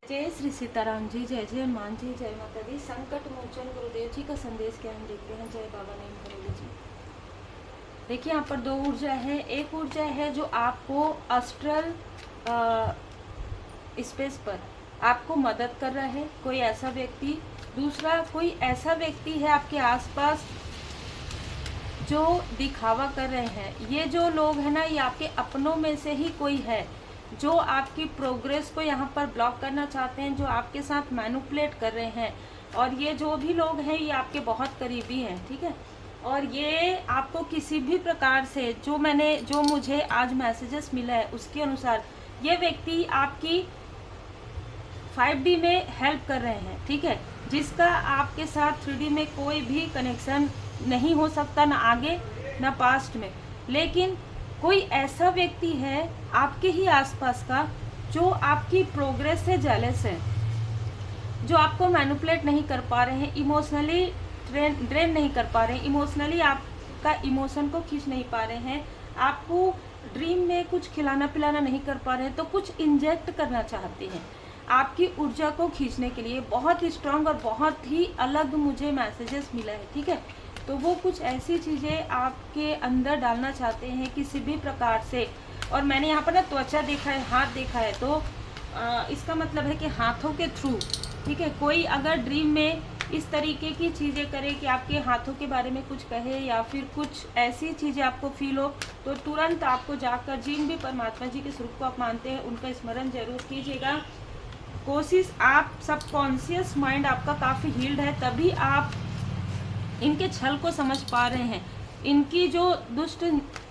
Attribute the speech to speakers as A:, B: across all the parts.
A: जय श्री सीताराम जी, जय जय हनुमान जी, जय माता दी। संकट मोचन गुरुदेव जी का संदेश क्या हम देखते हैं। जय बाबा नेम करोगे जी। देखिए यहाँ पर दो ऊर्जा है। एक ऊर्जा है जो आपको अस्ट्रल स्पेस पर आपको मदद कर रहा है, कोई ऐसा व्यक्ति। दूसरा कोई ऐसा व्यक्ति है आपके आसपास जो दिखावा कर रहे हैं। ये जो लोग हैं ना, ये आपके अपनों में से ही कोई है जो आपकी प्रोग्रेस को यहाँ पर ब्लॉक करना चाहते हैं, जो आपके साथ मैनिपुलेट कर रहे हैं। और ये जो भी लोग हैं ये आपके बहुत करीबी हैं, ठीक है। और ये आपको किसी भी प्रकार से जो मुझे आज मैसेजेस मिला है उसके अनुसार ये व्यक्ति आपकी 5D में हेल्प कर रहे हैं, ठीक है। जिसका आपके साथ 3D में कोई भी कनेक्शन नहीं हो सकता, ना आगे ना पास्ट में। लेकिन कोई ऐसा व्यक्ति है आपके ही आसपास का जो आपकी प्रोग्रेस से जेलस है, जो आपको मैनिपुलेट नहीं कर पा रहे हैं, इमोशनली ड्रेन नहीं कर पा रहे हैं, इमोशनली आपका इमोशन को खींच नहीं पा रहे हैं, आपको ड्रीम में कुछ खिलाना पिलाना नहीं कर पा रहे हैं, तो कुछ इंजेक्ट करना चाहते हैं आपकी ऊर्जा को खींचने के लिए। बहुत ही स्ट्रांग और बहुत ही अलग मुझे मैसेजेस मिला है, ठीक है। तो वो कुछ ऐसी चीज़ें आपके अंदर डालना चाहते हैं किसी भी प्रकार से। और मैंने यहाँ पर ना त्वचा देखा है, हाथ देखा है, तो इसका मतलब है कि हाथों के थ्रू, ठीक है। कोई अगर ड्रीम में इस तरीके की चीज़ें करे कि आपके हाथों के बारे में कुछ कहे या फिर कुछ ऐसी चीज़ें आपको फील हो, तो तुरंत आपको जाकर जिन भी परमात्मा जी के स्वरूप को आप मानते हैं उनका स्मरण जरूर कीजिएगा। कोशिश, आप सबकॉन्शियस माइंड आपका काफ़ी हील्ड है, तभी आप इनके छल को समझ पा रहे हैं। इनकी जो दुष्ट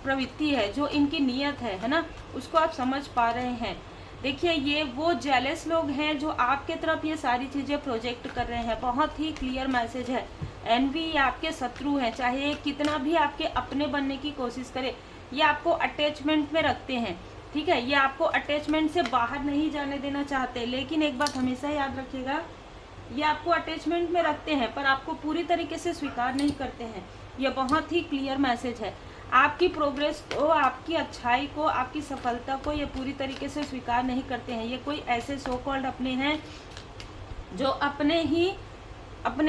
A: प्रवृत्ति है, जो इनकी नीयत है ना, उसको आप समझ पा रहे हैं। देखिए ये वो जेलस लोग हैं जो आपके तरफ ये सारी चीज़ें प्रोजेक्ट कर रहे हैं। बहुत ही क्लियर मैसेज है। एनवी आपके शत्रु हैं, चाहे कितना भी आपके अपने बनने की कोशिश करे, ये आपको अटैचमेंट में रखते हैं, ठीक है। ये आपको अटैचमेंट से बाहर नहीं जाने देना चाहते। लेकिन एक बात हमेशा याद रखिएगा, ये आपको अटैचमेंट में रखते हैं पर आपको पूरी तरीके से स्वीकार नहीं करते हैं। ये बहुत ही क्लियर मैसेज है। आपकी प्रोग्रेस को, आपकी अच्छाई को, आपकी सफलता को ये पूरी तरीके से स्वीकार नहीं करते हैं। ये कोई ऐसे सो कॉल्ड अपने हैं जो अपने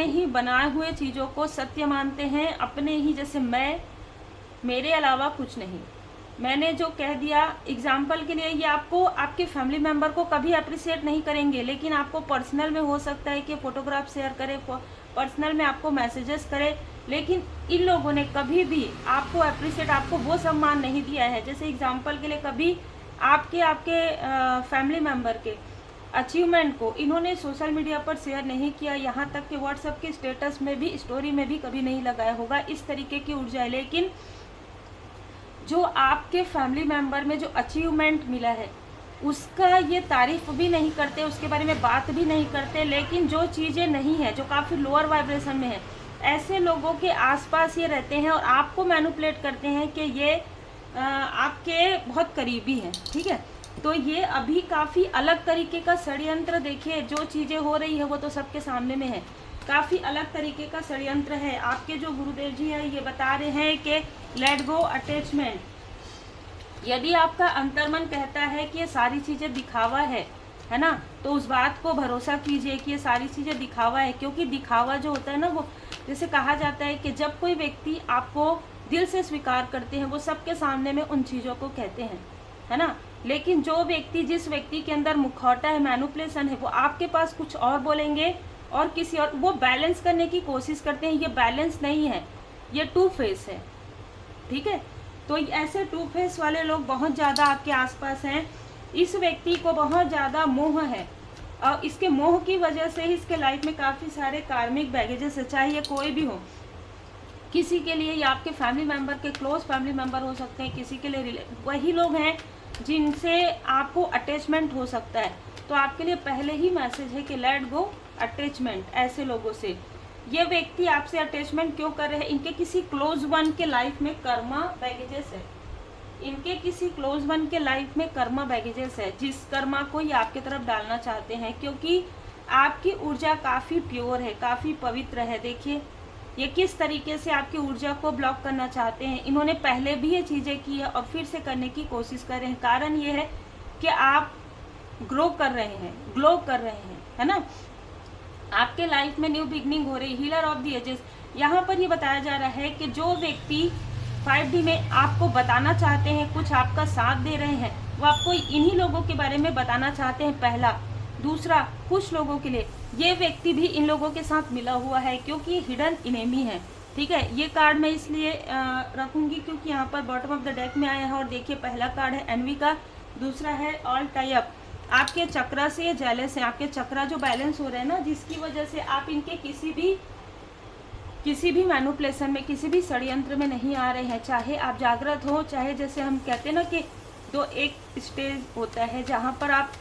A: ही बनाए हुए चीज़ों को सत्य मानते हैं, अपने ही, जैसे मैं, मेरे अलावा कुछ नहीं। मैंने जो कह दिया, एग्जाम्पल के लिए, ये आपको आपके फैमिली मेम्बर को कभी अप्रिशिएट नहीं करेंगे, लेकिन आपको पर्सनल में हो सकता है कि फोटोग्राफ शेयर करे, पर्सनल में आपको मैसेजेस करे, लेकिन इन लोगों ने कभी भी आपको अप्रिशिएट, आपको वो सम्मान नहीं दिया है। जैसे एग्जाम्पल के लिए, कभी आपके फैमिली मेम्बर के अचीवमेंट को इन्होंने सोशल मीडिया पर शेयर नहीं किया, यहाँ तक कि व्हाट्सएप के स्टेटस में भी, स्टोरी में भी कभी नहीं लगाया होगा। इस तरीके की ऊर्जा है। लेकिन जो आपके फैमिली मेम्बर में जो अचीवमेंट मिला है उसका ये तारीफ भी नहीं करते, उसके बारे में बात भी नहीं करते। लेकिन जो चीज़ें नहीं है, जो काफ़ी लोअर वाइब्रेशन में है, ऐसे लोगों के आसपास ये रहते हैं और आपको मैनिपुलेट करते हैं कि ये आपके बहुत करीबी हैं, ठीक है। तो ये अभी काफ़ी अलग तरीके का षड्यंत्र, देखिए जो चीज़ें हो रही है वो तो सबके सामने में है। काफ़ी अलग तरीके का षड्यंत्र है। आपके जो गुरुदेव जी हैं ये बता रहे हैं कि लेट गो अटैचमेंट। यदि आपका अंतर्मन कहता है कि ये सारी चीज़ें दिखावा है ना, तो उस बात को भरोसा कीजिए कि ये सारी चीज़ें दिखावा है। क्योंकि दिखावा जो होता है ना, वो जैसे कहा जाता है कि जब कोई व्यक्ति आपको दिल से स्वीकार करते हैं, वो सबके सामने में उन चीज़ों को कहते हैं, है ना। लेकिन जो व्यक्ति, जिस व्यक्ति के अंदर मुखौटा है, मैनिपुलेशन है, वो आपके पास कुछ और बोलेंगे और किसी और, वो बैलेंस करने की कोशिश करते हैं। ये बैलेंस नहीं है, ये टू फेस है, ठीक है। तो ऐसे टू फेस वाले लोग बहुत ज़्यादा आपके आसपास हैं। इस व्यक्ति को बहुत ज़्यादा मोह है और इसके मोह की वजह से ही इसके लाइफ में काफ़ी सारे कार्मिक बैगेजेस है। चाहे ये कोई भी हो, किसी के लिए ये आपके फैमिली मेम्बर के क्लोज फैमिली मेम्बर हो सकते हैं, किसी के लिए वही लोग हैं जिनसे आपको अटैचमेंट हो सकता है। तो आपके लिए पहले ही मैसेज है कि लेट गो अटैचमेंट। ऐसे लोगों से ये व्यक्ति आपसे अटैचमेंट क्यों कर रहे हैं? इनके किसी क्लोज वन के लाइफ में कर्मा बैगेजेस है। इनके किसी क्लोज वन के लाइफ में कर्मा बैगेजेस है, जिस कर्मा को ये आपके तरफ डालना चाहते हैं। क्योंकि आपकी ऊर्जा काफ़ी प्योर है, काफ़ी पवित्र है। देखिए ये किस तरीके से आपकी ऊर्जा को ब्लॉक करना चाहते हैं। इन्होंने पहले भी ये चीज़ें की है और फिर से करने की कोशिश कर रहे हैं। कारण ये है कि आप ग्रो कर रहे हैं, ग्लो कर रहे हैं, है ना। आपके लाइफ में न्यू बिगनिंग हो रही, हीलर ऑफ द एजेस। यहाँ पर ये बताया जा रहा है कि जो व्यक्ति 5D में आपको बताना चाहते हैं, कुछ आपका साथ दे रहे हैं, वो आपको इन्हीं लोगों के बारे में बताना चाहते हैं। पहला, दूसरा, कुछ लोगों के लिए ये व्यक्ति भी इन लोगों के साथ मिला हुआ है, क्योंकि ये हिडन इनेमी है, ठीक है। ये कार्ड मैं इसलिए रखूंगी क्योंकि यहाँ पर बॉटम ऑफ द डेक में आया है। और देखिए, पहला कार्ड है एनवी का, दूसरा है ऑल टाई अप। आपके चक्रा से ये जेलस है, आपके चक्रा जो बैलेंस हो रहे हैं ना, जिसकी वजह से आप इनके किसी भी मैनिपुलेशन में, किसी भी षड्यंत्र में नहीं आ रहे हैं। चाहे आप जागृत हो, चाहे जैसे हम कहते हैं ना कि दो एक स्टेज होता है जहाँ पर आप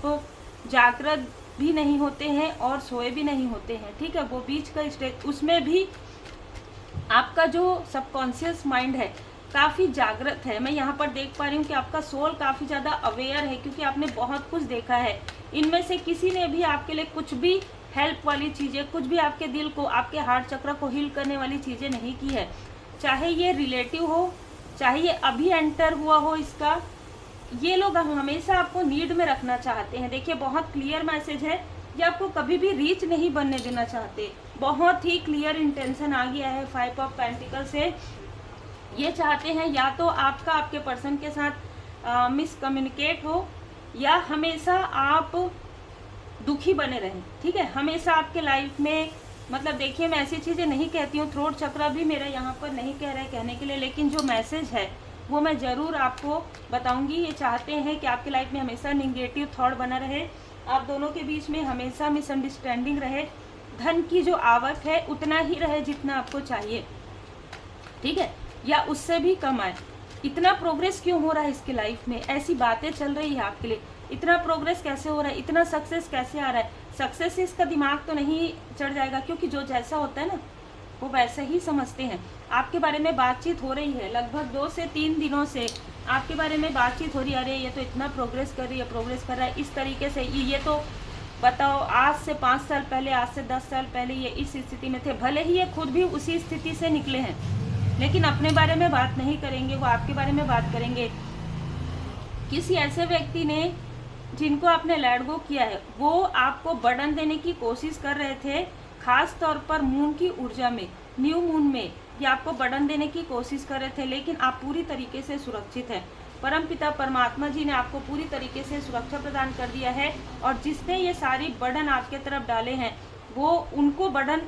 A: जागृत भी नहीं होते हैं और सोए भी नहीं होते हैं, ठीक है, वो बीच का स्टेज, उसमें भी आपका जो सबकॉन्शियस माइंड है काफ़ी जागृत है। मैं यहाँ पर देख पा रही हूँ कि आपका सोल काफ़ी ज़्यादा अवेयर है, क्योंकि आपने बहुत कुछ देखा है। इनमें से किसी ने भी आपके लिए कुछ भी हेल्प वाली चीज़ें, कुछ भी आपके दिल को, आपके हार्ट चक्र को हील करने वाली चीज़ें नहीं की है। चाहे ये रिलेटिव हो, चाहे ये अभी एंटर हुआ हो इसका, ये लोग हमेशा आपको नीड में रखना चाहते हैं। देखिए, बहुत क्लियर मैसेज है, ये आपको कभी भी रीच नहीं बनने देना चाहते। बहुत ही क्लियर इंटेंशन आ गया है 5 ऑफ पेंटिकल से। ये चाहते हैं या तो आपका आपके पर्सन के साथ मिसकम्युनिकेट हो, या हमेशा आप दुखी बने रहें, ठीक है। हमेशा आपके लाइफ में, मतलब देखिए, मैं ऐसी चीज़ें नहीं कहती हूँ, थ्रोट चक्रा भी मेरा यहाँ पर नहीं कह रहा है कहने के लिए, लेकिन जो मैसेज है वो मैं ज़रूर आपको बताऊँगी। ये चाहते हैं कि आपकी लाइफ में हमेशा निगेटिव थॉट बना रहे, आप दोनों के बीच में हमेशा मिसअंडरस्टैंडिंग रहे, धन की जो आवक है उतना ही रहे जितना आपको चाहिए, ठीक है, या उससे भी कम आए। इतना प्रोग्रेस क्यों हो रहा है इसकी लाइफ में, ऐसी बातें चल रही है आपके लिए, इतना प्रोग्रेस कैसे हो रहा है, इतना सक्सेस कैसे आ रहा है। सक्सेस से इसका दिमाग तो नहीं चढ़ जाएगा, क्योंकि जो जैसा होता है ना वो वैसे ही समझते हैं। आपके बारे में बातचीत हो रही है, लगभग 2 से 3 दिनों से आपके बारे में बातचीत हो रही है, अरे ये तो इतना प्रोग्रेस कर रही है, प्रोग्रेस कर रहा है इस तरीके से। ये तो बताओ, आज से 5 साल पहले, आज से 10 साल पहले ये इस स्थिति में थे, भले ही ये खुद भी उसी स्थिति से निकले हैं, लेकिन अपने बारे में बात नहीं करेंगे, वो आपके बारे में बात करेंगे। किसी ऐसे व्यक्ति ने जिनको आपने लेट गो किया है, वो आपको बर्डन देने की कोशिश कर रहे थे, खास तौर पर मून की ऊर्जा में, न्यू मून में ये आपको बर्डन देने की कोशिश कर रहे थे, लेकिन आप पूरी तरीके से सुरक्षित हैं। परमपिता परमात्मा जी ने आपको पूरी तरीके से सुरक्षा प्रदान कर दिया है, और जिसने ये सारी बर्डन आपके तरफ डाले हैं वो उनको बर्डन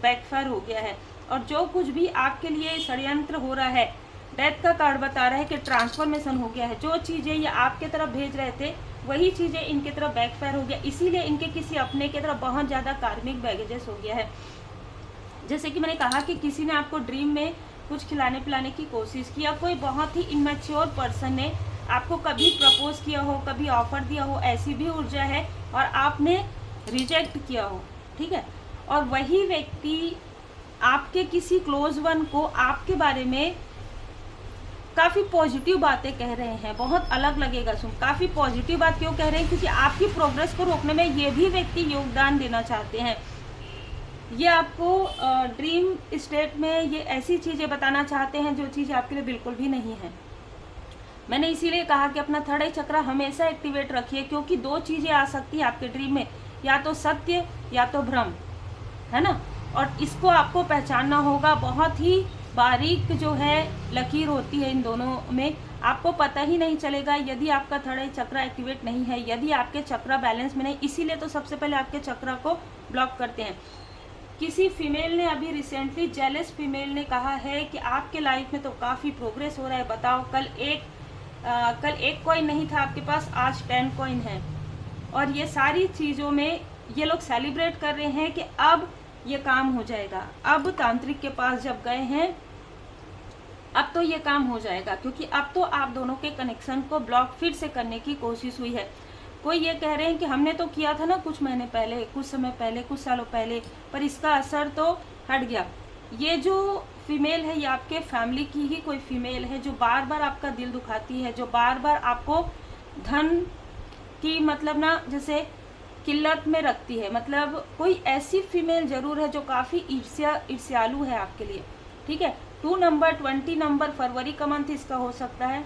A: बैकफायर हो गया है। और जो कुछ भी आपके लिए षड्यंत्र हो रहा है, डेथ का कार्ड बता रहा है कि ट्रांसफॉर्मेशन हो गया है। जो चीज़ें ये आपके तरफ भेज रहे थे वही चीज़ें इनके तरफ बैकफायर हो गया, इसीलिए इनके किसी अपने के तरफ बहुत ज़्यादा कार्मिक बैगेजेस हो गया है। जैसे कि मैंने कहा कि किसी ने आपको ड्रीम में कुछ खिलाने पिलाने की कोशिश की, या कोई बहुत ही इमेच्योर पर्सन ने आपको कभी प्रपोज किया हो, कभी ऑफर दिया हो, ऐसी भी ऊर्जा है, और आपने रिजेक्ट किया हो, ठीक है। और वही व्यक्ति आपके किसी क्लोज वन को आपके बारे में काफ़ी पॉजिटिव बातें कह रहे हैं। बहुत अलग लगेगा सुन, काफ़ी पॉजिटिव बात क्यों कह रहे हैं, क्योंकि आपकी प्रोग्रेस को रोकने में ये भी व्यक्ति योगदान देना चाहते हैं। ये आपको ड्रीम स्टेट में ये ऐसी चीज़ें बताना चाहते हैं जो चीज़ आपके लिए बिल्कुल भी नहीं है। मैंने इसीलिए कहा कि अपना थर्ड आई चक्रा हमेशा एक्टिवेट रखिए, क्योंकि 2 चीज़ें आ सकती है आपके ड्रीम में, या तो सत्य या तो भ्रम, है ना। और इसको आपको पहचानना होगा। बहुत ही बारीक जो है लकीर होती है इन दोनों में, आपको पता ही नहीं चलेगा यदि आपका थर्ड आई चक्रा एक्टिवेट नहीं है, यदि आपके चक्रा बैलेंस में नहीं। इसीलिए तो सबसे पहले आपके चक्रा को ब्लॉक करते हैं। किसी फीमेल ने अभी रिसेंटली, जेलस फीमेल ने कहा है कि आपके लाइफ में तो काफ़ी प्रोग्रेस हो रहा है, बताओ कल एक कॉइन नहीं था आपके पास, आज 10 कॉइन है। और ये सारी चीज़ों में ये लोग सेलिब्रेट कर रहे हैं कि अब ये काम हो जाएगा। अब तांत्रिक के पास जब गए हैं, अब तो ये काम हो जाएगा, क्योंकि अब तो आप दोनों के कनेक्शन को ब्लॉक फिर से करने की कोशिश हुई है। कोई ये कह रहे हैं कि हमने तो किया था ना कुछ महीने पहले, कुछ समय पहले, कुछ सालों पहले, पर इसका असर तो हट गया। ये जो फीमेल है ये आपके फैमिली की ही कोई फीमेल है, जो बार बार आपका दिल दुखाती है, जो बार बार आपको धन की, मतलब ना, जैसे किल्लत में रखती है। मतलब कोई ऐसी फीमेल जरूर है जो काफ़ी ईर्ष्यालु है आपके लिए, ठीक है। 2 नंबर 20 नंबर फरवरी का मंथ इसका हो सकता है।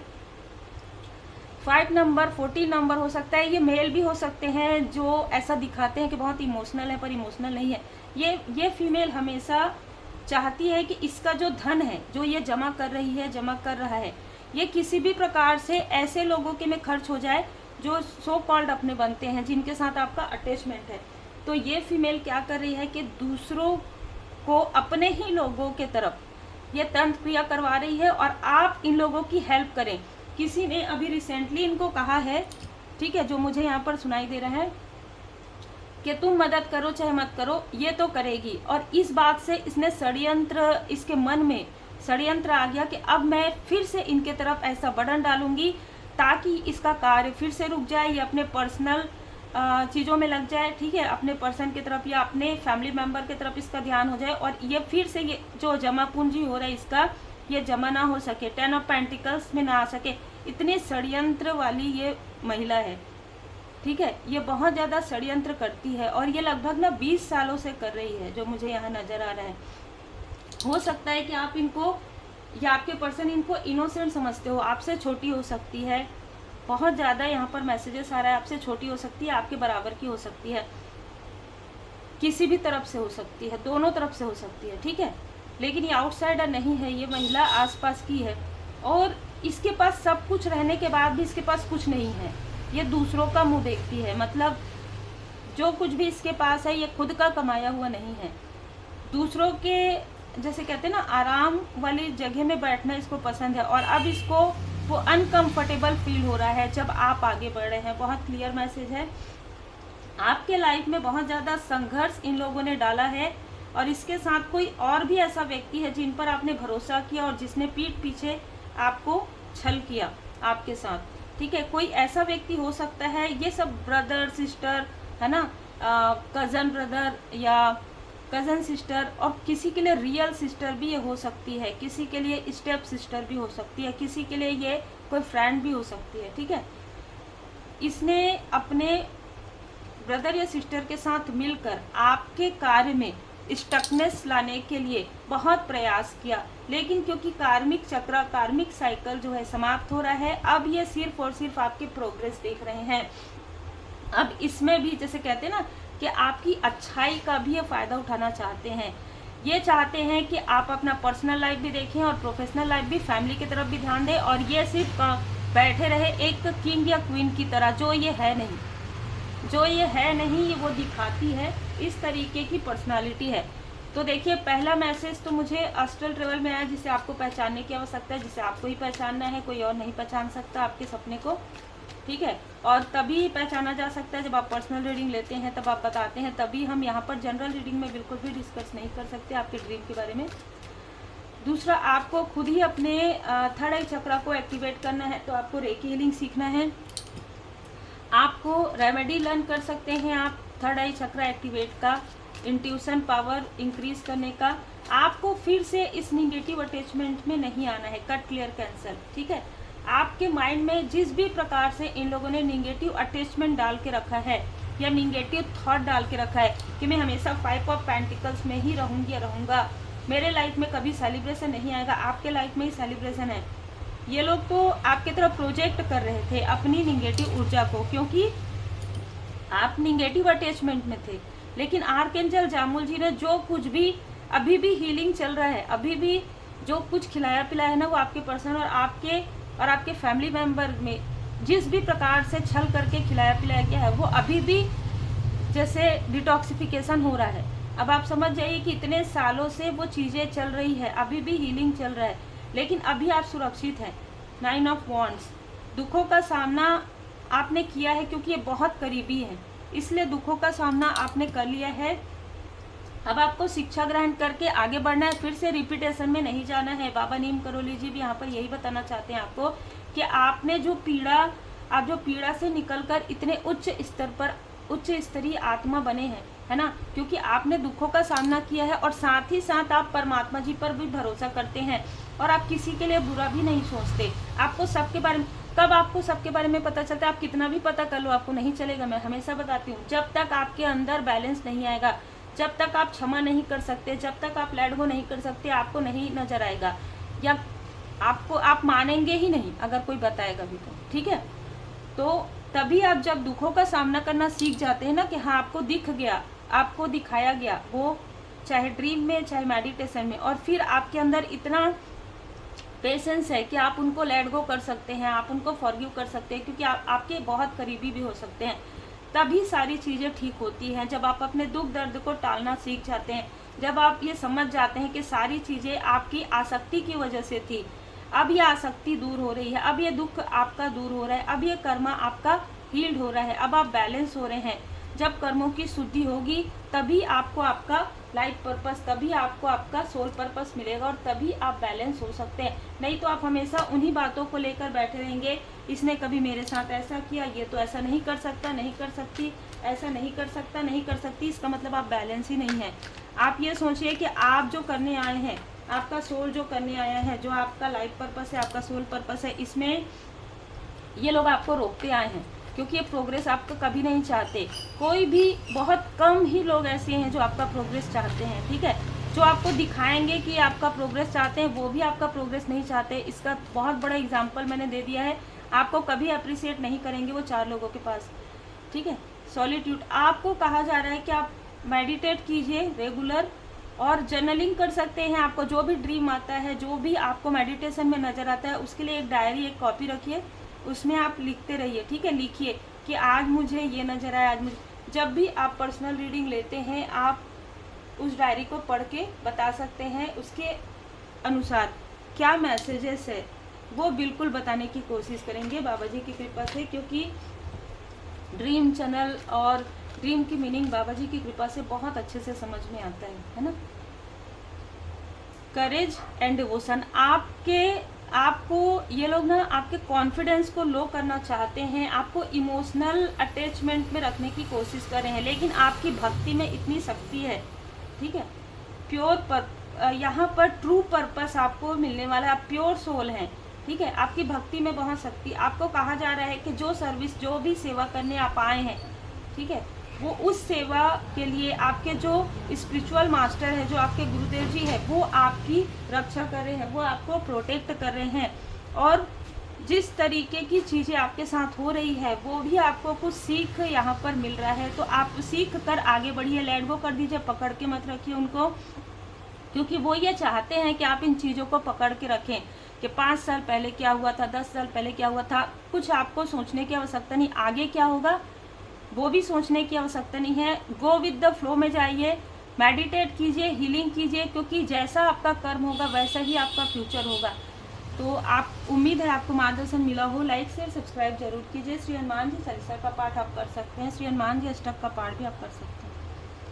A: 5 नंबर 14 नंबर हो सकता है। ये मेल भी हो सकते हैं जो ऐसा दिखाते हैं कि बहुत इमोशनल है पर इमोशनल नहीं है। ये फीमेल हमेशा चाहती है कि इसका जो धन है जो ये जमा कर रही है, जमा कर रहा है, ये किसी भी प्रकार से ऐसे लोगों के में खर्च हो जाए जो सो कॉल्ड अपने बनते हैं, जिनके साथ आपका अटैचमेंट है। तो ये फीमेल क्या कर रही है कि दूसरों को अपने ही लोगों के तरफ ये तंत्र क्रिया करवा रही है और आप इन लोगों की हेल्प करें। किसी ने अभी रिसेंटली इनको कहा है, ठीक है, जो मुझे यहाँ पर सुनाई दे रहा है कि तुम मदद करो चाहे मत करो, ये तो करेगी। और इस बात से इसने षड्यंत्र, इसके मन में षड्यंत्र आ गया कि अब मैं फिर से इनके तरफ ऐसा बर्डन डालूंगी ताकि इसका कार्य फिर से रुक जाए, ये अपने पर्सनल चीज़ों में लग जाए, ठीक है, अपने पर्सन की तरफ या अपने फैमिली मेम्बर की तरफ इसका ध्यान हो जाए और ये फिर से ये जो जमा पूंजी हो रहा है इसका, ये जमा ना हो सके, 10 ऑफ पेंटिकल्स में ना आ सके। इतने षड्यंत्र वाली ये महिला है, ठीक है, ये बहुत ज़्यादा षड्यंत्र करती है और ये लगभग ना 20 सालों से कर रही है, जो मुझे यहाँ नज़र आ रहा है। हो सकता है कि आप इनको या आपके पर्सन इनको इनोसेंट समझते हो, आपसे छोटी हो सकती है, बहुत ज़्यादा यहाँ पर मैसेजेस आ रहा है, आपसे छोटी हो सकती है, आपके बराबर की हो सकती है, किसी भी तरफ से हो सकती है, दोनों तरफ से हो सकती है, ठीक है, लेकिन ये आउटसाइडर नहीं है, ये महिला आसपास की है और इसके पास सब कुछ रहने के बाद भी इसके पास कुछ नहीं है। ये दूसरों का मुंह देखती है, मतलब जो कुछ भी इसके पास है ये खुद का कमाया हुआ नहीं है। दूसरों के जैसे कहते हैं ना आराम वाली जगह में बैठना इसको पसंद है और अब इसको वो अनकंफर्टेबल फील हो रहा है जब आप आगे बढ़ रहे हैं। बहुत क्लियर मैसेज है, आपके लाइफ में बहुत ज़्यादा संघर्ष इन लोगों ने डाला है और इसके साथ कोई और भी ऐसा व्यक्ति है जिन पर आपने भरोसा किया और जिसने पीठ पीछे आपको छल किया आपके साथ, ठीक है, कोई ऐसा व्यक्ति हो सकता है। ये सब ब्रदर सिस्टर है ना, कज़न ब्रदर या कज़न सिस्टर और किसी के लिए रियल सिस्टर भी ये हो सकती है, किसी के लिए स्टेप सिस्टर भी हो सकती है, किसी के लिए ये कोई फ्रेंड भी हो सकती है, ठीक है। इसने अपने ब्रदर या सिस्टर के साथ मिलकर आपके कार्य में स्टकनेस लाने के लिए बहुत प्रयास किया, लेकिन क्योंकि कार्मिक चक्र, कार्मिक साइकिल जो है समाप्त हो रहा है, अब ये सिर्फ और सिर्फ आपकी प्रोग्रेस देख रहे हैं। अब इसमें भी जैसे कहते हैं ना कि आपकी अच्छाई का भी ये फ़ायदा उठाना चाहते हैं। ये चाहते हैं कि आप अपना पर्सनल लाइफ भी देखें और प्रोफेशनल लाइफ भी, फैमिली की तरफ भी ध्यान दें और ये सिर्फ बैठे रहे एक किंग या क्वीन की तरह, जो ये है नहीं, जो ये है नहीं, ये वो दिखाती है, इस तरीके की पर्सनालिटी है। तो देखिए पहला मैसेज तो मुझे एस्ट्रल ट्रेवल में आया, जिसे आपको पहचानने की आवश्यकता है, जिसे आपको ही पहचानना है, कोई और नहीं पहचान सकता आपके सपने को, ठीक है। और तभी पहचाना जा सकता है जब आप पर्सनल रीडिंग लेते हैं, तब आप बताते हैं, तभी हम यहाँ पर जनरल रीडिंग में बिल्कुल भी डिस्कस नहीं कर सकते आपके ड्रीम के बारे में। दूसरा, आपको खुद ही अपने थर्ड आई चक्रा को एक्टिवेट करना है, तो आपको रेकी हीलिंग सीखना है, आपको रेमेडी लर्न कर सकते हैं आप थर्ड आई चक्रा एक्टिवेट का, इंट्यूशन पावर इंक्रीज करने का। आपको फिर से इस निगेटिव अटैचमेंट में नहीं आना है, कट क्लियर कैंसल, ठीक है। आपके माइंड में जिस भी प्रकार से इन लोगों ने निगेटिव अटैचमेंट डाल के रखा है या निगेटिव थॉट डाल के रखा है कि मैं हमेशा 5 ऑफ पेंटिकल्स में ही रहूंगी या रहूंगा, मेरे लाइफ में कभी सेलिब्रेशन नहीं आएगा, आपके लाइफ में ही सेलिब्रेशन है। ये लोग तो आपकी तरफ प्रोजेक्ट कर रहे थे अपनी निगेटिव ऊर्जा को, क्योंकि आप निगेटिव अटैचमेंट में थे। लेकिन आर्कएंजल जामुल जी ने जो कुछ भी, अभी भी हीलिंग चल रहा है, अभी भी जो कुछ खिलाया पिलाया है ना, वो आपके पर्सन और आपके फैमिली मेंबर में जिस भी प्रकार से छल करके खिलाया पिलाया गया है, वो अभी भी जैसे डिटॉक्सिफिकेशन हो रहा है। अब आप समझ जाइए कि इतने सालों से वो चीज़ें चल रही है, अभी भी हीलिंग चल रहा है, लेकिन अभी आप सुरक्षित हैं। 9 ऑफ वॉन्ड्स, दुखों का सामना आपने किया है क्योंकि ये बहुत करीबी है, इसलिए दुखों का सामना आपने कर लिया है। अब आपको शिक्षा ग्रहण करके आगे बढ़ना है, फिर से रिपीटेशन में नहीं जाना है। बाबा नीम करोली जी भी यहाँ पर यही बताना चाहते हैं आपको कि आपने जो पीड़ा से निकलकर इतने उच्च स्तर पर उच्च स्तरीय आत्मा बने हैं, है ना, क्योंकि आपने दुखों का सामना किया है और साथ ही साथ आप परमात्मा जी पर भी भरोसा करते हैं और आप किसी के लिए बुरा भी नहीं सोचते। आपको सबके बारे में, कब आपको सबके बारे में पता चलता है? आप कितना भी पता कर लो, आपको नहीं चलेगा। मैं हमेशा बताती हूँ, जब तक आपके अंदर बैलेंस नहीं आएगा, जब तक आप क्षमा नहीं कर सकते, जब तक आप लेट गो नहीं कर सकते, आपको नहीं नजर आएगा, या आप मानेंगे ही नहीं अगर कोई बताएगा भी तो, ठीक है। तो तभी आप जब दुखों का सामना करना सीख जाते हैं ना कि हाँ आपको दिख गया, आपको दिखाया गया, वो चाहे ड्रीम में चाहे मेडिटेशन में, और फिर आपके अंदर इतना पेशेंस है कि आप उनको लेट गो कर सकते हैं, आप उनको फॉरगिव कर सकते हैं, क्योंकि आप आपके बहुत करीबी भी हो सकते हैं। तभी सारी चीज़ें ठीक होती हैं, जब आप अपने दुख दर्द को टालना सीख जाते हैं, जब आप ये समझ जाते हैं कि सारी चीज़ें आपकी आसक्ति की वजह से थी, अब ये आसक्ति दूर हो रही है, अब ये दुख आपका दूर हो रहा है, अब ये कर्मा आपका हील्ड हो रहा है, अब आप बैलेंस हो रहे हैं। जब कर्मों की शुद्धि होगी तभी आपको आपका लाइफ पर्पस, तभी आपको आपका सोल पर्पस मिलेगा, और तभी आप बैलेंस हो सकते हैं। नहीं तो आप हमेशा उन्हीं बातों को लेकर बैठे रहेंगे, इसने कभी मेरे साथ ऐसा किया, ये तो ऐसा नहीं कर सकता, नहीं कर सकती, ऐसा नहीं कर सकता, नहीं कर सकती, इसका मतलब आप बैलेंस ही नहीं है। आप ये सोचिए कि आप जो करने आए हैं, आपका सोल जो करने आया है, जो आपका लाइफ पर्पस है, आपका सोल पर्पस है, इसमें ये लोग आपको रोकते आए हैं, क्योंकि ये प्रोग्रेस आपका कभी नहीं चाहते। कोई भी, बहुत कम ही लोग ऐसे हैं जो आपका प्रोग्रेस चाहते हैं, ठीक है। जो आपको दिखाएंगे कि आपका प्रोग्रेस चाहते हैं, वो भी आपका प्रोग्रेस नहीं चाहते। इसका बहुत बड़ा एग्जांपल मैंने दे दिया है। आपको कभी अप्रिशिएट नहीं करेंगे वो 4 लोगों के पास, ठीक है। सॉलिट्यूड, आपको कहा जा रहा है कि आप मेडिटेट कीजिए रेगुलर, और जर्नलिंग कर सकते हैं। आपको जो भी ड्रीम आता है, जो भी आपको मेडिटेशन में नज़र आता है, उसके लिए एक डायरी, एक कॉपी रखिए, उसमें आप लिखते रहिए, ठीक है। लिखिए कि आज मुझे ये नज़र आया, आज मुझे। जब भी आप पर्सनल रीडिंग लेते हैं, आप उस डायरी को पढ़ के बता सकते हैं उसके अनुसार क्या मैसेजेस है, वो बिल्कुल बताने की कोशिश करेंगे बाबा जी की कृपा से, क्योंकि ड्रीम चैनल और ड्रीम की मीनिंग बाबा जी की कृपा से बहुत अच्छे से समझ में आता है ना। करेज एंड डिवोशन, आपको ये लोग ना आपके कॉन्फिडेंस को लो करना चाहते हैं, आपको इमोशनल अटैचमेंट में रखने की कोशिश कर रहे हैं, लेकिन आपकी भक्ति में इतनी शक्ति है, ठीक है। यहाँ पर ट्रू पर्पस आपको मिलने वाला है, आप प्योर सोल हैं, ठीक है। आपकी भक्ति में बहुत शक्ति। आपको कहा जा रहा है कि जो सर्विस, जो भी सेवा करने आप आए हैं, ठीक है, वो उस सेवा के लिए आपके जो स्पिरिचुअल मास्टर है, जो आपके गुरुदेव जी है, वो आपकी रक्षा कर रहे हैं, वो आपको प्रोटेक्ट कर रहे हैं। और जिस तरीके की चीज़ें आपके साथ हो रही है, वो भी आपको कुछ सीख यहाँ पर मिल रहा है, तो आप सीख कर आगे बढ़िए, लेट गो कर दीजिए, पकड़ के मत रखिए उनको, क्योंकि वो ये चाहते हैं कि आप इन चीज़ों को पकड़ के रखें कि 5 साल पहले क्या हुआ था, 10 साल पहले क्या हुआ था, कुछ आपको सोचने की आवश्यकता नहीं, आगे क्या होगा वो भी सोचने की आवश्यकता नहीं है। गो विद द फ्लो में जाइए, मेडिटेट कीजिए, हीलिंग कीजिए, क्योंकि जैसा आपका कर्म होगा वैसा ही आपका फ्यूचर होगा। तो आप, उम्मीद है आपको मार्गदर्शन मिला हो। लाइक शेयर सब्सक्राइब जरूर कीजिए। श्री हनुमान जी चालीसा का पाठ आप कर सकते हैं, श्री हनुमान जी अष्टक का पाठ भी आप कर सकते हैं।